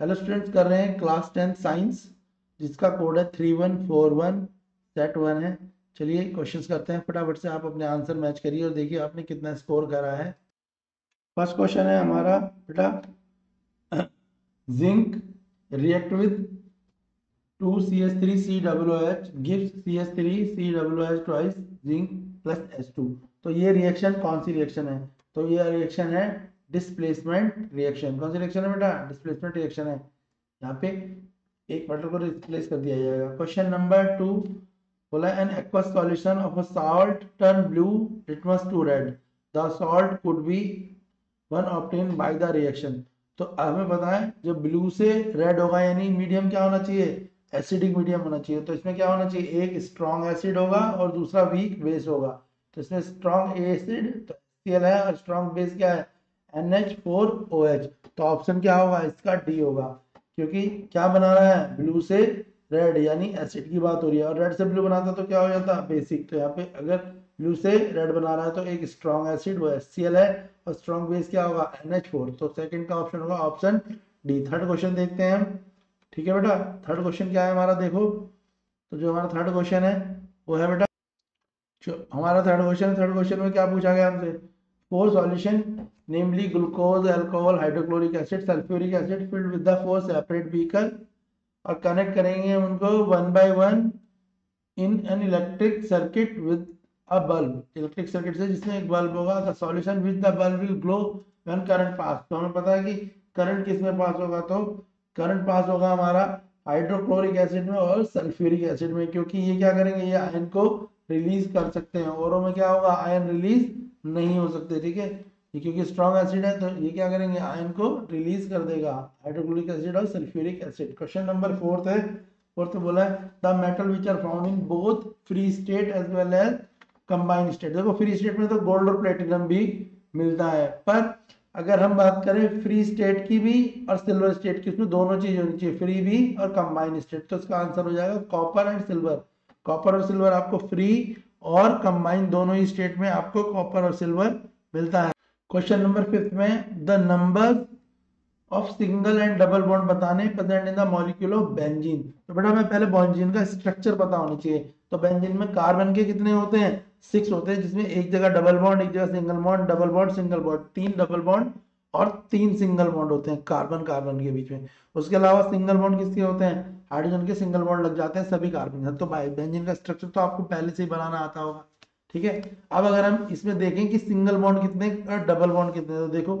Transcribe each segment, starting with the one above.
Hello students, कर रहे हैं क्लास 10 साइंस जिसका कोड है 3141 सेट 1 है। चलिए क्वेश्चंस करते हैं फटाफट से। आप अपने आंसर मैच करिए और देखिए आपने कितना स्कोर करा है। फर्स्ट क्वेश्चन है हमारा बेटा, zinc react with 2CH3COOH gives CH3COOH twice zinc plus H2। तो ये रिएक्शन कौन सी रिएक्शन है? तो ये रिएक्शन है डिस्प्लेसमेंट रिएक्शन। कौन सी रिएक्शन है बेटा? डिस्प्लेसमेंट रिएक्शन है। यहाँ पे एक मेटल को रिप्लेस कर दिया जाएगा। क्वेश्चन नंबर 2 बोला, an aqueous solution of a salt turn blue litmus to red, the salt could be one obtain by the reaction. तो हमें पता है जब ब्लू से रेड होगा यानी मीडियम क्या होना चाहिए? एसिडिक मीडियम होना चाहिए। तो इसमें क्या होना चाहिए? एक स्ट्रॉन्ग एसिड होगा और दूसरा वीक बेस होगा। तो इसमें स्ट्रॉन्ग एसिड तो HCl है और स्ट्रॉन्ग बेस क्या है? NH4OH। तो ऑप्शन क्या होगा इसका? डी होगा, क्योंकि क्या बना रहा है? ब्लू से रेड यानी एसिड की बात हो रही है, और रेड से ब्लू बनाता तो क्या हो जाता? बेसिक। तो यहाँ पे अगर ब्लू से रेड बना रहा है तो एक स्ट्रॉन्ग एसिड वो HCl है और स्ट्रॉन्ग बेस क्या होगा? NH4। तो सेकंड का ऑप्शन होगा ऑप्शन डी। थर्ड क्वेश्चन देखते हैं हम। ठीक है बेटा, थर्ड क्वेश्चन क्या है हमारा देखो। तो जो हमारा थर्ड क्वेश्चन है वो है बेटा, जो हमारा थर्ड क्वेश्चन में क्या पूछा गया हमसे? Four solution namely glucose, alcohol, hydrochloric acid, sulphuric acid filled with the four separate beaker और कनेक्ट करेंगे उनको one by one in an electric circuit with a bulb. Electric circuit से जिसमें एक बल्ब होगा। The solution with the bulb will glow when current pass. तो हमें पता है कि करंट किस में पास होगा? तो करंट पास होगा हमारा हाइड्रोक्लोरिक एसिड में और सल्फ्यूरिक एसिड में, क्योंकि ये क्या करेंगे? ये आयन को रिलीज कर सकते हैं। औरों में क्या होगा? आयन रिलीज नहीं हो सकते। ठीक है, ये क्योंकि स्ट्रॉन्ग एसिड है तो ये क्या करेंगे? आयन को रिलीज कर देगा, हाइड्रोक्लोरिक एसिड और sulphuric acid. Question number fourth है। फोर्थ बोला है the metal which are found in both free state as well as combined state. देखो फ्री स्टेट में तो गोल्ड और प्लेटिनम भी मिलता है, पर अगर हम बात करें फ्री स्टेट की भी और सिल्वर स्टेट की, उसमें दोनों चीज होनी चाहिए, फ्री भी और कंबाइंड स्टेट। तो इसका आंसर हो जाएगा कॉपर एंड सिल्वर। कॉपर और सिल्वर आपको फ्री और कंबाइंड दोनों ही स्टेट में आपको कॉपर और सिल्वर मिलता है। क्वेश्चन नंबर फिफ्थ में the number of single and double bond बताने present in the molecule of benzene. तो बेटा मैं पहले बेंजीन का स्ट्रक्चर पता होना चाहिए। तो बेंजीन में कार्बन के कितने होते हैं? 6 होते हैं, जिसमें एक जगह डबल बॉन्ड, एक जगह single bond, double bond, single bond, 3 double bond और 3 सिंगल बॉन्ड होते हैं कार्बन कार्बन के बीच में। उसके अलावा सिंगल बॉन्ड किसके होते हैं? हाइड्रोजन के सिंगल बॉन्ड लग जाते हैं सभी कार्बन। तो बेंजीन का स्ट्रक्चर तो आपको पहले से ही बनाना आता होगा। ठीक है, अब अगर हम इसमें देखें कि सिंगल बॉन्ड कितने और डबल बॉन्ड कितने, तो देखो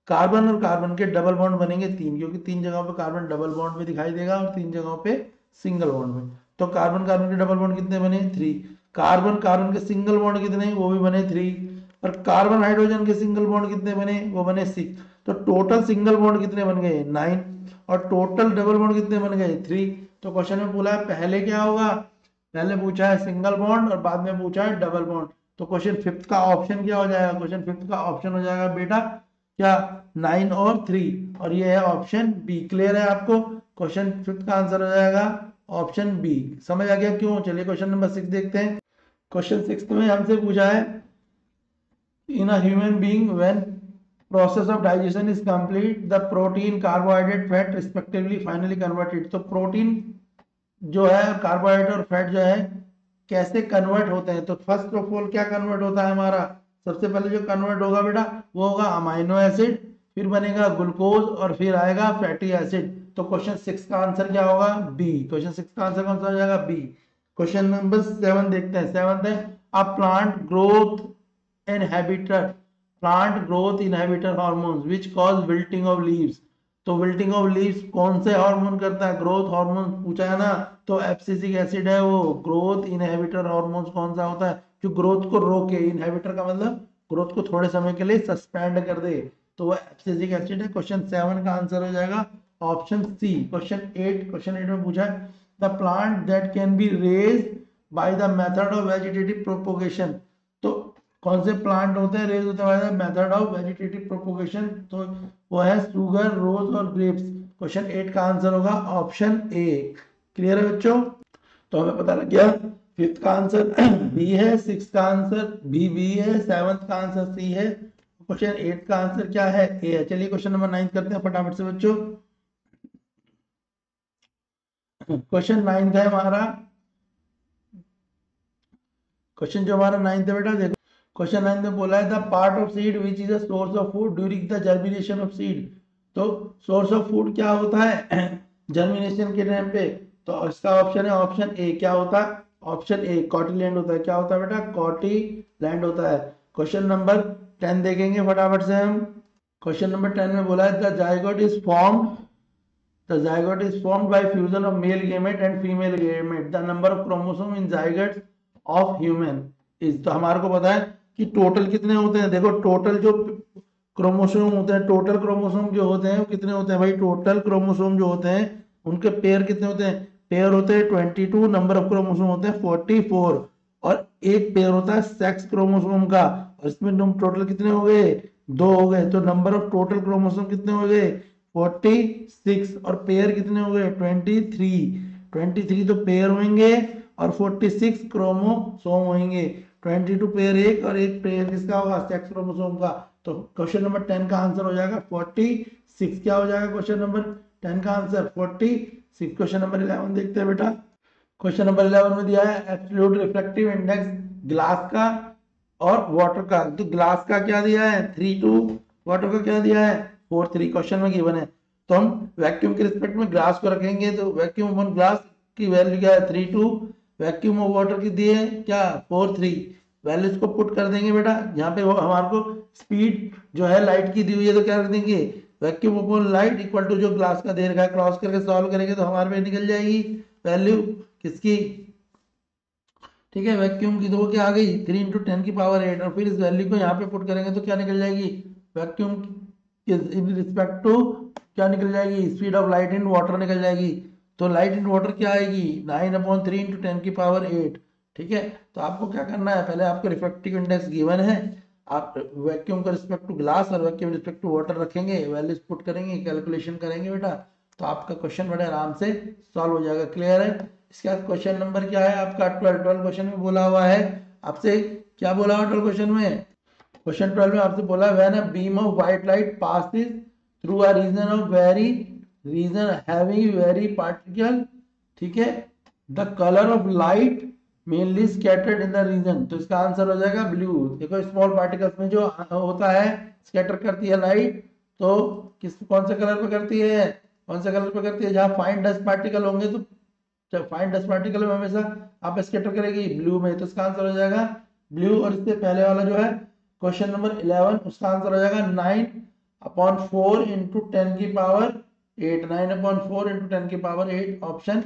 कार्बन और कार्बन के डबल बॉन्ड बनेंगे 3, क्योंकि 3 जगहों पे कार्बन डबल बॉन्ड में दिखाई देगा और 3 जगहों पे सिंगल बॉन्ड में। तो कार्बन कार्बन के डबल बॉन्ड कितने बने? 3। कार्बन कार्बन के सिंगल बॉन्ड कितने? वो भी बने 3। और कार्बन हाइड्रोजन के सिंगल बॉन्ड कितने बने? वो बने 6। तो टोटल सिंगल बॉन्ड कितने बन गए? 9। और टोटल डबल बॉन्ड कितने बन गए? 3। तो क्वेश्चन में बोला है पहले क्या होगा? पहले पूछा है सिंगल बॉन्ड और बाद में पूछा है डबल बॉन्ड। तो क्वेश्चन फिफ्थ का ऑप्शन क्या हो जाएगा? क्वेश्चन फिफ्थ का ऑप्शन हो जाएगा बेटा क्या? 9 और 3, और ये है ऑप्शन बी। क्लियर है आपको? क्वेश्चन फिफ्थ का आंसर हो जाएगा ऑप्शन बी। समझ आ गया क्यों? चलिए क्वेश्चन नंबर 6 देखते हैं। क्वेश्चन 6 में हमसे पूछा है in a human being when process of digestion is complete the protein, carbohydrate, fat respectively finally converted. तो प्रोटीन जो है, कार्बोहाइड्रेट और फैट जो है कैसे कन्वर्ट होते हैं? तो फर्स्ट ऑफ ऑल क्या कन्वर्ट होता है हमारा? सबसे पहले जो कन्वर्ट होगा बेटा वो होगा अमाइनो एसिड, फिर बनेगा ग्लूकोज और फिर आएगा फैटी एसिड। तो क्वेश्चन 6 का आंसर क्या होगा? बी। क्वेश्चन 6 का आंसर कौन सा हो जाएगा? बी। क्वेश्चन नंबर 7 देखते हैं। 7 है a plant growth inhibitor, plant growth inhibitor hormones which cause wilting of leaves. तो विल्टिंग ऑफ लीव्स कौन से हार्मोन करता है? ग्रोथ हार्मोन पूछा है ना। तो एब्सिसिक एसिड है वो। ग्रोथ इनहिबिटर हार्मोन कौन सा होता है? जो ग्रोथ को रोके। इनहिबिटर का मतलब ग्रोथ को थोड़े समय के लिए सस्पेंड कर दे, तो वो एब्सिसिक एसिड है। क्वेश्चन 7 का आंसर हो जाएगा ऑप्शन सी। क्वेश्चन 8 में पूछा है the plant that can be raised by the method of vegetative propagation. तो कौन से प्लांट होते हैं रेज होते हैं मेथड ऑफ वेजिटेटिव प्रोपोगेशन? तो वो है शुगर, रोज और ग्रेप्स। क्वेश्चन 8 का आंसर होगा ऑप्शन ए। क्लियर है बच्चों? तो हमें पता लग गया फिफ्थ का आंसर बी है, सिक्स का आंसर बी है, सेवंथ का आंसर सी है, क्वेश्चन 8 का आंसर क्या है? ए है। चलिए क्वेश्चन नंबर 9 करते हैं फटाफट से बच्चों। क्वेश्चन 9 है हमारा, क्वेश्चन जो हमारा 9 है बेटा, देखो क्वेश्चन 9 में बोला है the part of seed which is a source of food during the germination of seed. तो सोर्स ऑफ फूड क्या होता है जर्मिनेशन के टाइम पे? तो इसका ऑप्शन है ऑप्शन ए, क्या होता है? ऑप्शन ए कॉटिलैंड होता है। क्या होता है बेटा? कॉटिलैंड होता है। क्वेश्चन नंबर 10 देखेंगे फटाफट से हम। क्वेश्चन नंबर 10 में बोला है the zygote is formed, the zygote is formed by fusion of male gamete and female gamete. The number of chromosome in zygotes of human is, तो हमारे को पता है कि टोटल कितने होते हैं। देखो टोटल जो क्रोमोसोम होते हैं, टोटल क्रोमोसोम जो होते हैं वो कितने होते हैं भाई? टोटल क्रोमोसोम जो होते हैं उनके पेयर कितने होते हैं? पेयर होते हैं 22, नंबर ऑफ क्रोमोसोम होते हैं 44, और एक पेयर होता है सेक्स क्रोमोसोम का, और इसमें तुम टोटल कितने हो गए? 2 हो गए। तो नंबर ऑफ टोटल क्रोमोसोम कितने हो गए? 46, और पेयर कितने हो गए? 23 तो पेयर होंगे और 46 क्रोमोसोम होंगे। 22 पेयर एक, और एक पेयर किसका होगा? सेक्स क्रोमोसोम का। तो क्वेश्चन नंबर 10 का आंसर हो जाएगा 46। क्या हो जाएगा क्वेश्चन नंबर 10 का आंसर? 46। क्वेश्चन नंबर 11 देखते हैं बेटा। क्वेश्चन नंबर 11 में दिया है एब्सोल्यूट रिफ्रैक्टिव इंडेक्स ग्लास का और वाटर का। तो ग्लास का क्या दिया है? 3:2, वाटर का क्या दिया है? 4:3 क्वेश्चन में गिवन है। तो हम वैक्यूम के रिस्पेक्ट में ग्लास को रखेंगे, तो वैक्यूम ऑन ग्लास की वैल्यू क्या है? 3:2। वैक्यूम ऑफ वाटर की दी है क्या? 4:3। वैल्यूज को पुट कर देंगे बेटा। यहाँ पे वो हमारे को स्पीड जो है लाइट की दी हुई है, तो क्या रख देंगे? Vacuum upon light equal to जो ग्लास का दे रखा है, क्रॉस करके सॉल्व करेंगे तो हमारे पे निकल जाएगी वैल्यू किसकी? ठीक है, वैक्यूम की। दो क्या आ गई? 3 इंटू 10 की पावर 8, और फिर इस वैल्यू को यहाँ पे पुट करेंगे तो क्या निकल जाएगी? वैक्यूम इन रिस्पेक्ट टू क्या निकल जाएगी? Speed of light in water निकल जाएगी। तो लाइट इन वाटर क्या आएगी? 9/3 इंटू 10 की पावर 8। ठीक है, तो आपको क्या करना है, पहले आपको रिफ्रैक्टिव इंडेक्स गिवन है, आप वैक्यूम का रिस्पेक्ट टू ग्लास और वैक्यूम रिस्पेक्ट टू वाटर रखेंगे, वैल्यूज पुट करेंगे, कैलकुलेशन करेंगे बेटा, तो आपका क्वेश्चन बड़े आराम से सॉल्व हो जाएगा। क्लियर है? इसके बाद क्वेश्चन नंबर क्या है आपका? 12 क्वेश्चन में बोला हुआ है आपसे, क्या बोला हुआ 12 क्वेश्चन में? क्वेश्चन 12 में आपसे बोला when a beam of white light passes through a region having very particle, ठीक है, the colour of light mainly scattered in the region. तो इसका आंसर हो जाएगा ब्लू। देखो स्मॉल पार्टिकल्स में जो होता है स्कैटर करती है लाइट, तो कौन से कलर पे करती है? कौन से कलर पे करती है? जहां फाइन डस्ट पार्टिकल होंगे, तो फाइन डस्ट पार्टिकल में हमेशा आप स्कैटर करेगी ब्लू में, तो इसका आंसर हो जाएगा ब्लू। और इससे पहले वाला जो है क्वेश्चन नंबर 11, उसका आंसर हो जाएगा 9/4 इंटू 10 की पावर 8। 9/4 इंटू 10 की पावर 8 ऑप्शन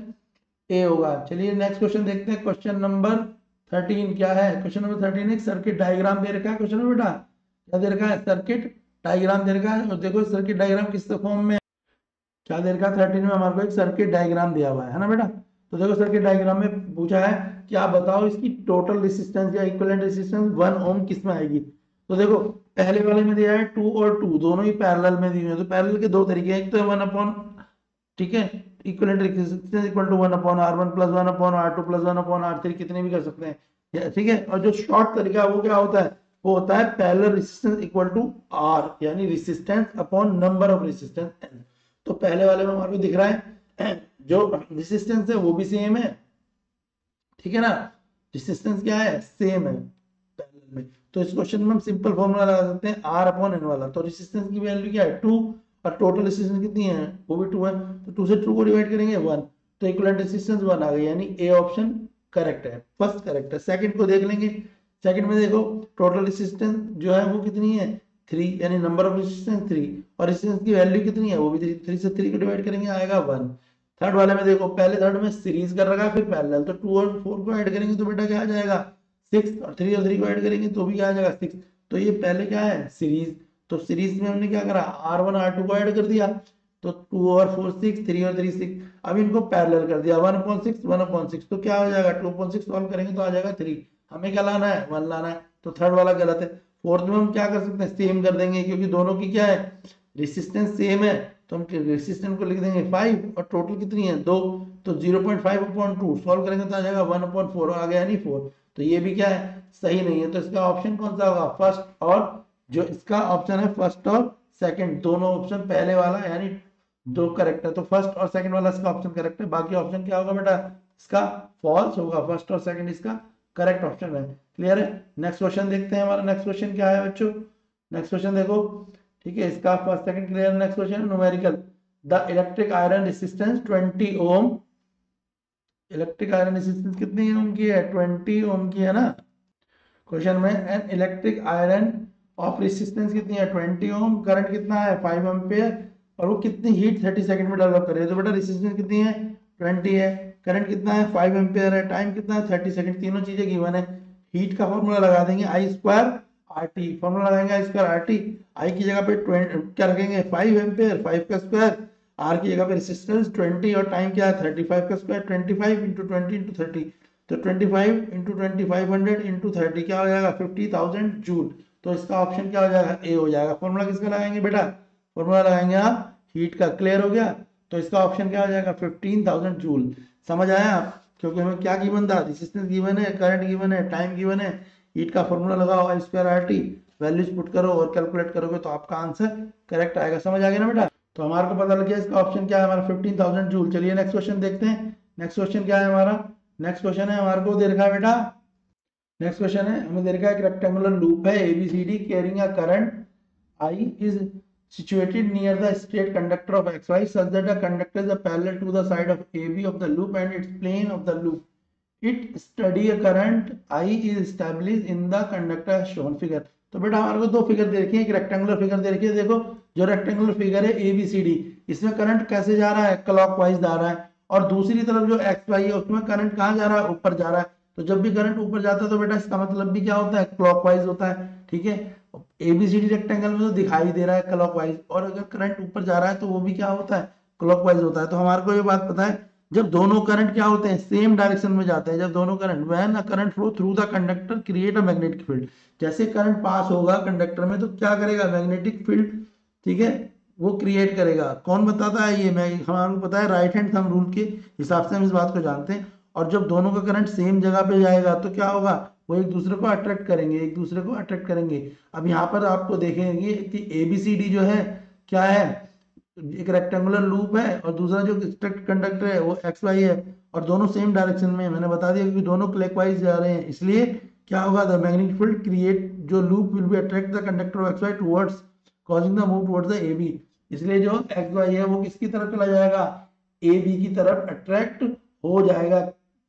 ए होगा। चलिए नेक्स्ट क्वेश्चन देखते हैं। क्वेश्चन नंबर 13 क्या है? क्वेश्चन नंबर 13 एक सर्किट डायग्राम दे रखा है क्वेश्चन में बेटा। क्या दे रखा है? सर्किट डायग्राम दे रखा है। और देखो सर्किट डायग्राम किस फॉर्म में, क्या दे रखा है? 13 में हमारे को एक सर्किट डायग्राम दिया हुआ है ना बेटा। तो देखो सर्किट डायग्राम में पूछा है कि आप बताओ इसकी टोटल रेसिस्टेंस या इक्विवेलेंट रेसिस्टेंस 1 ओम किस में आएगी। तो देखो पहले वाले में दिया है 2 और 2 दोनों ही पैरेलल में दिए हुए हैं। तो पैरेलल के दो तरीके हैं, एक तो 1 अपॉन, ठीक है, equivalent resistance equal to 1/R1 plus 1/R2 plus 1/R3, कितने भी कर सकते हैं, ठीक है। और जो शॉर्ट तरीका है वो क्या होता है? वो होता है parallel resistance equal to R, यानी resistance upon number of resistance N. तो पहले वाले में हमारे को दिख रहा है जो रेसिस्टेंस है वो भी सेम है, ठीक है ना, रेसिस्टेंस क्या है? सेम है पैरेलल में। तो इस क्वेश्चन में हम सिंपल फॉर्मूला लगा सकते हैं R अपॉन N वाला। तो रेसिस्टेंस की वैल्यू क्या है? 2, और टोटल रेसिस्टेंस कितनी है? वो भी 2 है। तो 2 से 2 को डिवाइड करेंगे 1, तो इक्विवेलेंट रेसिस्टेंस 1 आ गई, यानी ए ऑप्शन करेक्ट है, फर्स्ट करेक्ट है। सेकंड को देख लेंगे। सेकंड में देखो टोटल रेसिस्टेंस जो है वो कितनी है? 3, यानी नंबर ऑफ रेसिस्टेंस 3, और रेसिस्टेंस की वैल्यू कितनी है? वो भी 3। 3 से 3 को डिवाइड करेंगे आएगा 1। थर्ड वाले में देखो पहले थर्ड में सीरीज कर रखा है, फिर पैरेलल, तो 2 और 4 को ऐड करेंगे तो बेटा क्या आ जाएगा? 6, और 3 और 3 को ऐड करेंगे तो भी क्या आ जाएगा? 6। तो ये पहले क्या है? सीरीज। तो सीरीज में हमने क्या करा? R1 R2 को ऐड कर दिया, तो 2 और 4 6, 3 और 3 6। अब इनको पैरेलल कर दिया 1/6 1/6, तो क्या हो जाएगा? 2/6 सॉल्व करेंगे तो आ जाएगा 3। हमें क्या लाना है? 1 लाना है। तो थर्ड वाला गलत है। फोर्थ में हम क्या कर सकते हैं? सेम कर देंगे, क्योंकि दोनों की क्या है? रेसिस्टेंस सेम है, तो हम रेसिस्टेंस को लिख देंगे 5, और टोटल कितनी है? 2। तो 0.5/2 सॉल्व करेंगे तो आ जाएगा 1/4, आ गया नहीं 4। तो ये भी क्या है? सही नहीं है। तो इसका ऑप्शन कौन सा होगा? फर्स्ट। और जो इसका ऑप्शन है फर्स्ट और सेकंड, दोनों ऑप्शन पहले वाला यानी दो करेक्ट है, तो फर्स्ट और सेकंड वाला इसका ऑप्शन करेक्ट है, बाकी ऑप्शन क्या होगा बेटा, इसका फॉल्स होगा। फर्स्ट और सेकंड इसका करेक्ट ऑप्शन है। क्लियर है। नेक्स्ट क्वेश्चन देखते हैं, हमारा नेक्स्ट क्वेश्चन क्या है बच्चों। नेक्स्ट क्वेश्चन देखो, ठीक है, इसका first second clear. Next question numerical, the electric iron resistance 20 ohm. Electric iron resistance कितनी ओम की है, 20 ओम की है ना। क्वेश्चन में an electric iron of resistance कितनी है, 20 ओम, करंट कितना है 5 एम्पियर, और वो कितनी हीट 30 सेकंड में डेवलप कर रही है। तो बेटा रेजिस्टेंस कितनी है 20 है, करंट कितना है 5 एम्पियर है, टाइम कितना है 30 सेकंड, तीनों चीजें गिवन है। हीट का फॉर्मूला लगा देंगे आई स्क्वायर आर टी, फॉर्मूला लगाएंगे आई स्क्वायर आर टी। आई की जगह पे 20 क्या रखेंगे 5 एम्पियर, 5 का स्क्वायर, आर की जगह पे रेजिस्टेंस 20 और टाइम क्या है 35 का स्क्वायर, 25 इंटू 20 इंटू 30, तो 25 इंटू 2500 इंटू 30 क्या हो जाएगा 50,000 जूल। तो इसका ऑप्शन क्या हो जाएगा, ए हो जाएगा। फॉर्मूला किसका लगाएंगे बेटा, फॉर्मूला लगाएंगे आप हीट का। क्लियर हो गया। तो इसका ऑप्शन क्या हो जाएगा 15,000 जूल। समझ आया, क्योंकि हमें क्या गिवन था, रेजिस्टेंस गिवन है, करंट गिवन है, टाइम गिवन है, हीट का फॉर्मूला लगाओ I square R T, values put करो और कैलकुलेट करोगे तो आपका आंसर करेक्ट आएगा। समझ आ गया ना बेटा। तो हमारे को पता लग गया इसका ऑप्शन क्या है हमारा 15,000 जूल। चलिए नेक्स्ट क्वेश्चन देखते हैं। नेक्स्ट क्वेश्चन क्या है हमारा, नेक्स्ट क्वेश्चन है हमारे को दे रखा है बेटा, नेक्स्ट क्वेश्चन है हमें दे रखा है एक रेक्टेंगुलर लूप है ABCD carrying a current I is situated near the straight conductor of xy such that the conductor is parallel to the side of AB of the loop and its plane of the loop. It study a current I is established in the conductor as shown figure. तो बेटा हमारे को दो figure दे रखी है, एक rectangular figure दे रखी है। देखो जो रेक्टेंगुलर फिगर है ABCD, इसमें करंट कैसे जा रहा है क्लॉकवाइज जा रहा है, और दूसरी तरफ जो XY है उसमें करंट कहाँ जा रहा है ऊपर जा रहा है। तो जब भी करंट ऊपर जाता है तो बेटा इसका मतलब भी क्या होता है क्लॉकवाइज होता है। ठीक है, एबीसीडी रेक्टेंगल में तो दिखाई दे रहा है क्लॉकवाइज, और अगर करंट ऊपर जा रहा है तो वो भी क्या होता है क्लॉकवाइज होता है। तो हमारे को ये बात पता है जब दोनों करंट क्या होते हैं सेम डायरेक्शन में जाते हैं, जब दोनों current when a current flow through the conductor create a magnetic field, जैसे करंट पास होगा कंडक्टर में तो क्या करेगा मैग्नेटिक फील्ड, ठीक है, वो क्रिएट करेगा। कौन बताता है ये, मैं हमारे को पता है राइट हैंड थंब रूल के हिसाब से हम इस बात को जानते हैं। और जब दोनों का करंट सेम जगह पे जाएगा तो क्या होगा, वो एक दूसरे को अट्रैक्ट करेंगे, एक दूसरे को अट्रैक्ट करेंगे। अब यहाँ पर आपको देखेंगे कि एबीसीडी जो है क्या है, एक रेक्टेंगुलर लूप है और दूसरा जो स्ट्रिक्ट कंडक्टर है वो एक्स वाई है, और दोनों सेम डायरेक्शन में। मैंने बता दिया कि दोनों क्लॉकवाइज जा रहे हैं, इसलिए क्या होगा द मैग्नेटिक फील्ड क्रिएट जो loop will be attract the conductor of X Y towards causing the move towards the AB. इसलिए जो एक्स वाई है वो किसकी तरफ चला जाएगा, ए बी की तरफ अट्रैक्ट हो जाएगा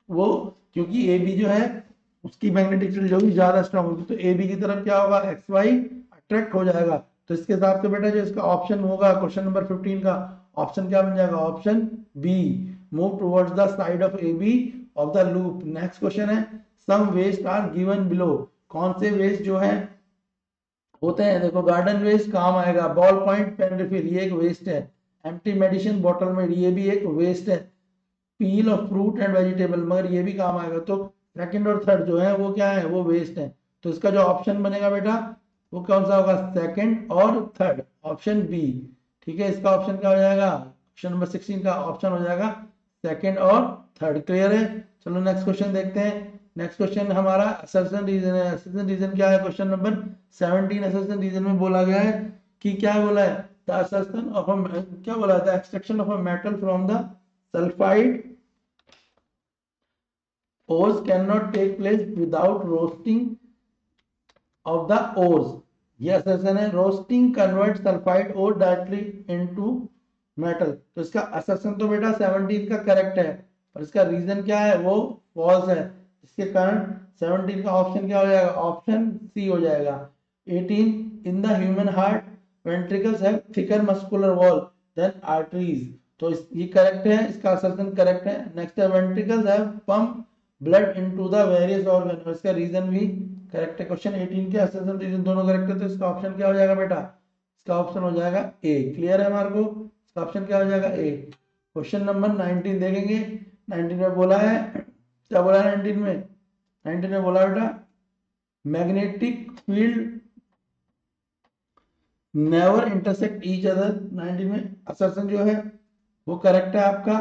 वो, क्योंकि ए बी जो है उसकी मैग्नेटिक फील्ड जो भी ज्यादा स्ट्रांग होगी तो ए बी की तरफ क्या होगा एक्स वाई अट्रैक्ट हो जाएगा। तो इसके हिसाब से बेटा जो इसका ऑप्शन होगा क्वेश्चन नंबर 15 का ऑप्शन क्या बन जाएगा, option B, move towards the side of A B of the loop. Next question है some waste are given below. कौन से वेस्ट जो है होते हैं, देखो गार्डन वेस्ट काम आएगा, बॉल पॉइंट पेन रिफिल ये एक वेस्ट है, एम्प्टी मेडिसिन बॉटल में ये भी एक वेस्ट है, पील ऑफ फ्रूट एंड वेजिटेबल मगर ये भी काम आएगा। तो सेकंड और थर्ड जो है वो क्या है, वो वेस्ट है। तो इसका जो ऑप्शन बनेगा बेटा वो कौन सा होगा, सेकंड और थर्ड, ऑप्शन बी। ठीक है, इसका ऑप्शन क्या हो जाएगा, क्वेश्चन नंबर 16 का ऑप्शन हो जाएगा सेकंड और थर्ड। क्लियर है। चलो नेक्स्ट क्वेश्चन देखते हैं। नेक्स्ट क्वेश्चन हमारा असर्शन रीजन है। असर्शन रीजन क्या है, क्वेश्चन नंबर 17 असर्शन रीजन में बोला गया है कि क्या बोला है, द असर्शन ऑफ अ क्या बोला है, the extraction of a metal from the sulphide ores cannot take place without roasting of the ores। ये असर्शन है, roasting convert sulphide ore directly into metal. तो इसका असर्शन तो बेटा 17 का करेक्ट है, और इसका रीजन क्या है वो फॉल्स है। इसके कारण 17 का ऑप्शन क्या हो जाएगा, ऑप्शन सी हो जाएगा। 18 in the human heart ventricles have thicker muscular wall than arteries. तो ये करेक्ट है, इसका असर्शन करेक्ट है। नेक्स्ट है ventricles have pump blood into the various organ, इसका रीजन भी करेक्ट है। क्वेश्चन 18 के असर्शन रीजन दोनों करेक्ट है, तो इसका ऑप्शन क्या हो जाएगा बेटा, इसका ऑप्शन हो जाएगा ए। क्लियर है हमारे को, इसका ऑप्शन क्या हो जाएगा ए। क्वेश्चन नंबर 19 देखेंगे। 19 में बोला है, क्या बोला है 19 में, 19 में बोला बेटा magnetic field never intersect each other. 19 में असर्शन जो है वो करेक्ट है आपका,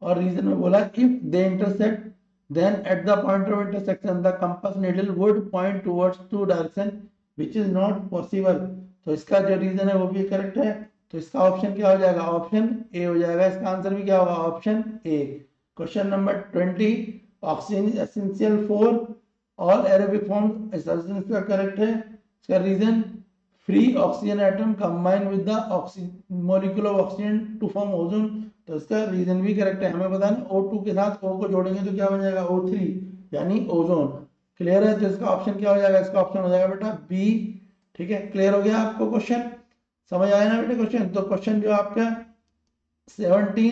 और रीजन में बोला if they intersect then at the point of intersection the compass needle would point towards two direction which is not possible। तो इसका जो रीजन है वो भी करेक्ट है, तो इसका ऑप्शन क्या हो जाएगा, ऑप्शन ए हो जाएगा। इसका आंसर भी क्या होगा, option A. Question number 20, oxygen is essential for all aerobic form, इसका करेक्ट है। इसका reason, free oxygen atom combine with the oxygen molecule of oxygen to form ozone, तो इसका रीजन भी करेक्ट है। हमें पता है O2 के साथ O को जोड़ेंगे तो क्या बन जाएगा, O3 यानी ओजोन। क्लियर है, तो इसका ऑप्शन क्या हो जाएगा, इसका ऑप्शन हो जाएगा बेटा बी। ठीक है, क्लियर हो गया आपको क्वेश्चन, समझ आया ना बेटे क्वेश्चन। तो क्वेश्चन जो आपका 17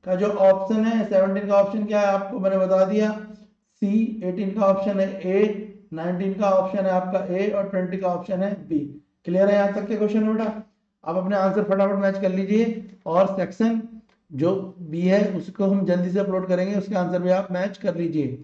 का जो ऑप्शन है, 17 का ऑप्शन क्या है आपको मैंने बता दिया, सी। 18 का ऑप्शन है ए, 19 का ऑप्शन है आपका ए, और 20 का ऑप्शन है बी। क्लियर है यहाँ तक के क्वेश्चन बेटा। आप अपने आंसर फटाफट मैच कर लीजिए, और सेक्शन जो बी है उसको हम जल्दी से अपलोड करेंगे, उसके आंसर भी आप मैच कर लीजिए।